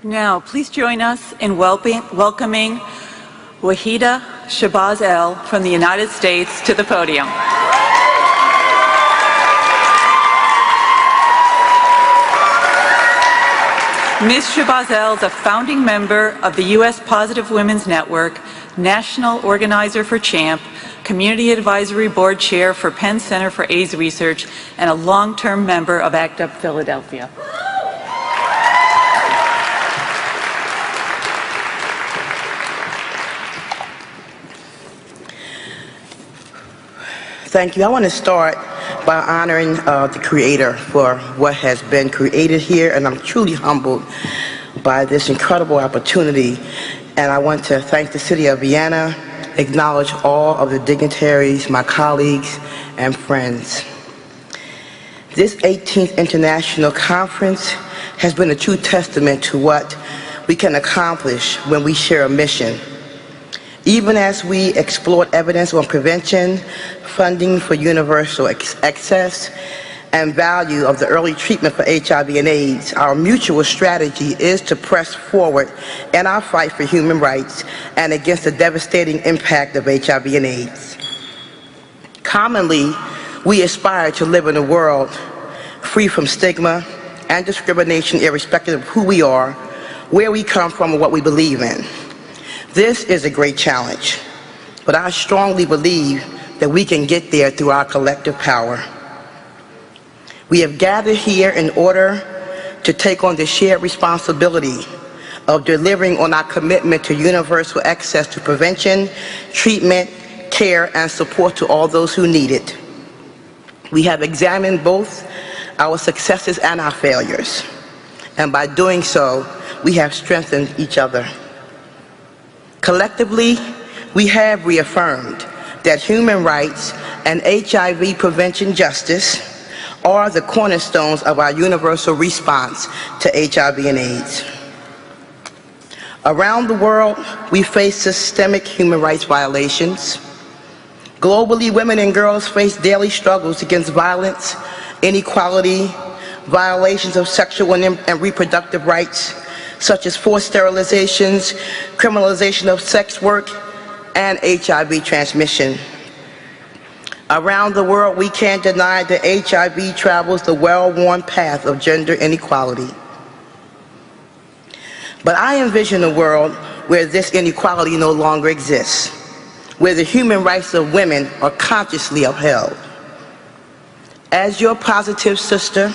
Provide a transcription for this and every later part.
Now, please join us in welcoming Waheedah Sahbaxx-EL from the United States to the podium. Ms. Shabazz-El is a founding member of the U.S. Positive Women's Network, National Organizer for CHAMP, Community Advisory Board Chair for Penn Center for AIDS Research, and a long-term member of ACT UP Philadelphia. Thank you. I want to start by honoring the Creator for what has been created here, and I'm truly humbled by this incredible opportunity. And I want to thank the City of Vienna, acknowledge all of the dignitaries, my colleagues, and friends. This 18th International Conference has been a true testament to what we can accomplish when we share a mission. Even as we explored evidence on prevention, funding for universal access, and value of the early treatment for HIV and AIDS, our mutual strategy is to press forward in our fight for human rights and against the devastating impact of HIV and AIDS. Commonly, we aspire to live in a world free from stigma and discrimination, irrespective of who we are, where we come from, or what we believe in. This is a great challenge, but I strongly believe that we can get there through our collective power. We have gathered here in order to take on the shared responsibility of delivering on our commitment to universal access to prevention, treatment, care, and support to all those who need it. We have examined both our successes and our failures, and by doing so, we have strengthened each other. Collectively, we have reaffirmed that human rights and HIV prevention justice are the cornerstones of our universal response to HIV and AIDS. Around the world, we face systemic human rights violations. Globally, women and girls face daily struggles against violence, inequality, violations of sexual and reproductive rights, such as forced sterilizations, criminalization of sex work, and HIV transmission. Around the world, we can't deny that HIV travels the well-worn path of gender inequality. But I envision a world where this inequality no longer exists, where the human rights of women are consciously upheld. As your positive sister,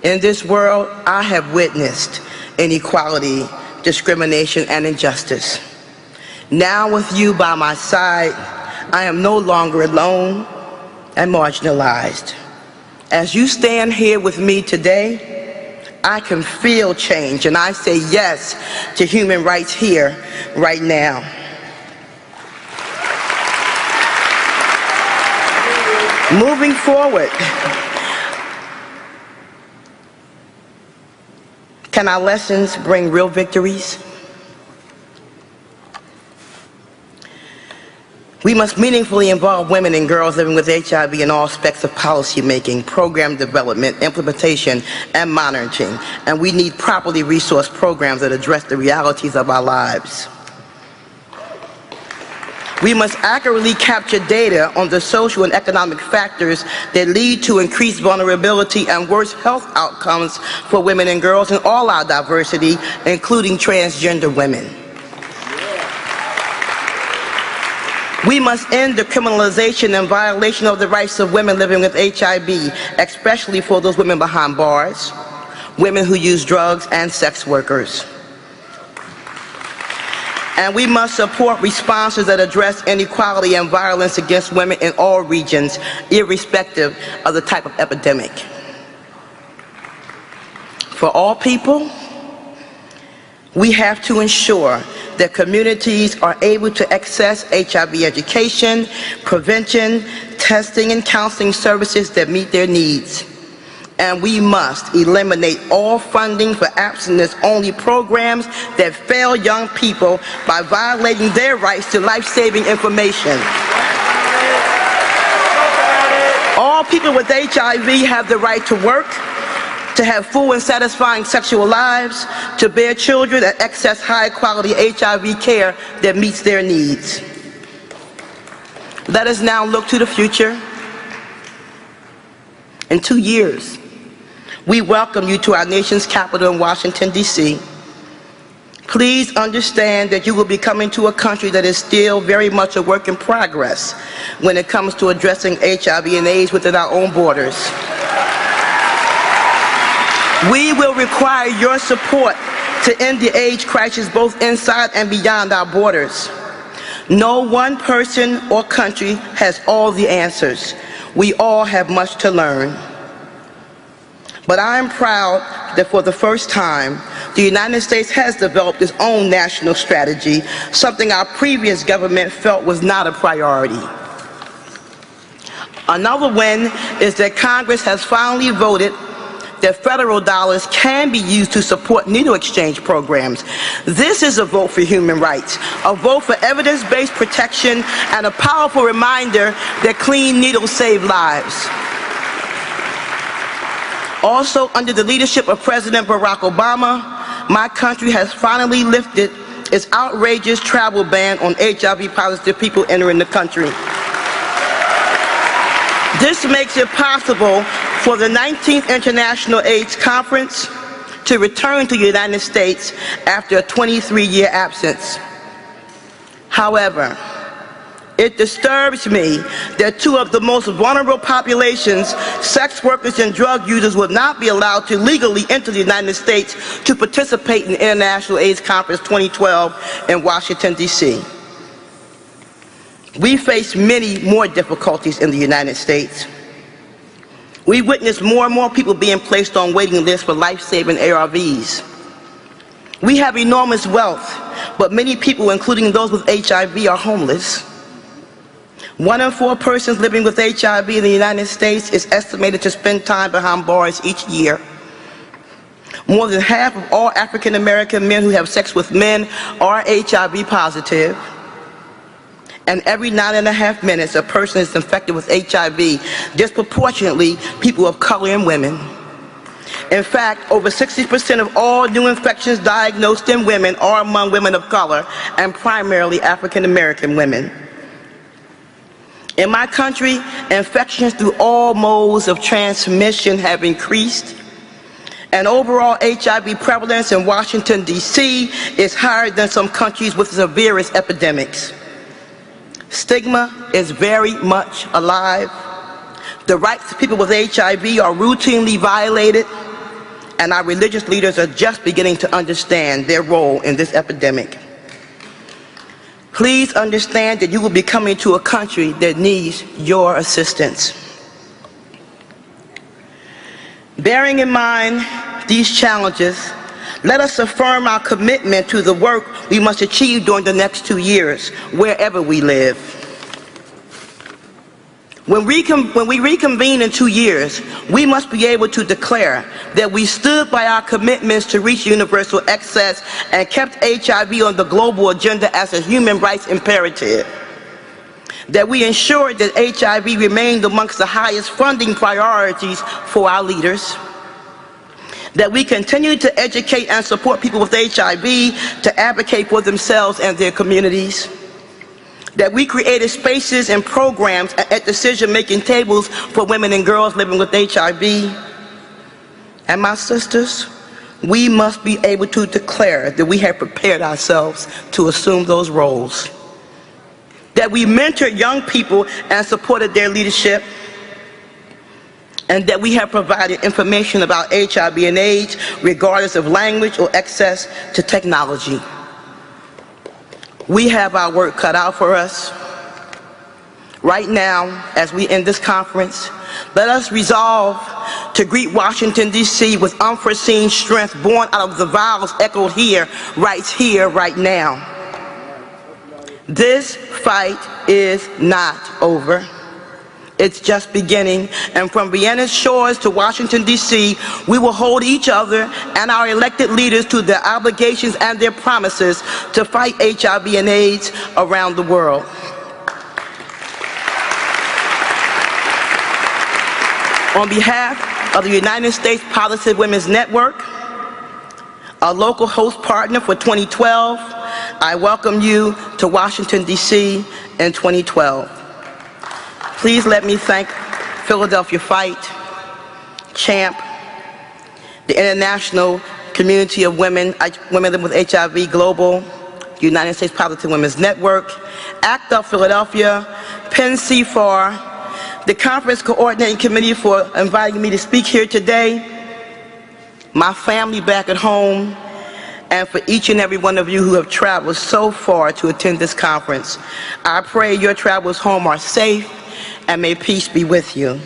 in this world, I have witnessed inequality, discrimination, and injustice. Now with you by my side, I am no longer alone and marginalized. As you stand here with me today, I can feel change, and I say yes to human rights here, right now. Moving forward, can our lessons bring real victories? We must meaningfully involve women and girls living with HIV in all aspects of policy making, program development, implementation, and monitoring. And we need properly resourced programs that address the realities of our lives. We must accurately capture data on the social and economic factors that lead to increased vulnerability and worse health outcomes for women and girls in all our diversity, including transgender women. We must end the criminalization and violation of the rights of women living with HIV, especially for those women behind bars, women who use drugs, and sex workers. And we must support responses that address inequality and violence against women in all regions, irrespective of the type of epidemic. For all people, we have to ensure that communities are able to access HIV education, prevention, testing, and counseling services that meet their needs. And we must eliminate all funding for abstinence-only programs that fail young people by violating their rights to life-saving information. All people with HIV have the right to work, to have full and satisfying sexual lives, to bear children, and access high-quality HIV care that meets their needs. Let us now look to the future. In 2 years, we welcome you to our nation's capital in Washington, D.C. Please understand that you will be coming to a country that is still very much a work in progress when it comes to addressing HIV and AIDS within our own borders. We will require your support to end the AIDS crisis both inside and beyond our borders. No one person or country has all the answers. We all have much to learn. But I am proud that for the first time, the United States has developed its own national strategy, something our previous government felt was not a priority. Another win is that Congress has finally voted that federal dollars can be used to support needle exchange programs. This is a vote for human rights, a vote for evidence-based protection, and a powerful reminder that clean needles save lives. Also, under the leadership of President Barack Obama, my country has finally lifted its outrageous travel ban on HIV-positive people entering the country. This makes it possible for the 19th International AIDS Conference to return to the United States after a 23-year absence. However, it disturbs me that two of the most vulnerable populations, sex workers and drug users, will not be allowed to legally enter the United States to participate in the International AIDS Conference 2012 in Washington, D.C. We face many more difficulties in the United States. We witness more and more people being placed on waiting lists for life-saving ARVs. We have enormous wealth, but many people, including those with HIV, are homeless. 1 in 4 persons living with HIV in the United States is estimated to spend time behind bars each year. More than half of all African American men who have sex with men are HIV positive. And every 9.5 minutes, a person is infected with HIV, disproportionately people of color and women. In fact, over 60% of all new infections diagnosed in women are among women of color, and primarily African American women. In my country, infections through all modes of transmission have increased, and overall HIV prevalence in Washington, D.C. is higher than some countries with the severest epidemics. Stigma is very much alive. The rights of people with HIV are routinely violated, and our religious leaders are just beginning to understand their role in this epidemic. Please understand that you will be coming to a country that needs your assistance. Bearing in mind these challenges, let us affirm our commitment to the work we must achieve during the next 2 years, wherever we live. When we reconvene in 2 years, we must be able to declare that we stood by our commitments to reach universal access and kept HIV on the global agenda as a human rights imperative. That we ensured that HIV remained amongst the highest funding priorities for our leaders. That we continue to educate and support people with HIV to advocate for themselves and their communities. That we created spaces and programs at decision-making tables for women and girls living with HIV. And my sisters, we must be able to declare that we have prepared ourselves to assume those roles. That we mentored young people and supported their leadership. And that we have provided information about HIV and AIDS regardless of language or access to technology. We have our work cut out for us. Right now, as we end this conference, let us resolve to greet Washington, D.C. with unforeseen strength born out of the vows echoed here, right now. This fight is not over. It's just beginning, and from Vienna's shores to Washington, D.C., we will hold each other and our elected leaders to their obligations and their promises to fight HIV and AIDS around the world. On behalf of the United States Positive Women's Network, a local host partner for 2012. I welcome you to Washington, D.C. in 2012. Please let me thank Philadelphia Fight, CHAMP, the International Community of Women with HIV Global, United States Positive Women's Network, ACT UP Philadelphia, Penn C4, the Conference Coordinating Committee for inviting me to speak here today, my family back at home, and for each and every one of you who have traveled so far to attend this conference. I pray your travels home are safe, and may peace be with you.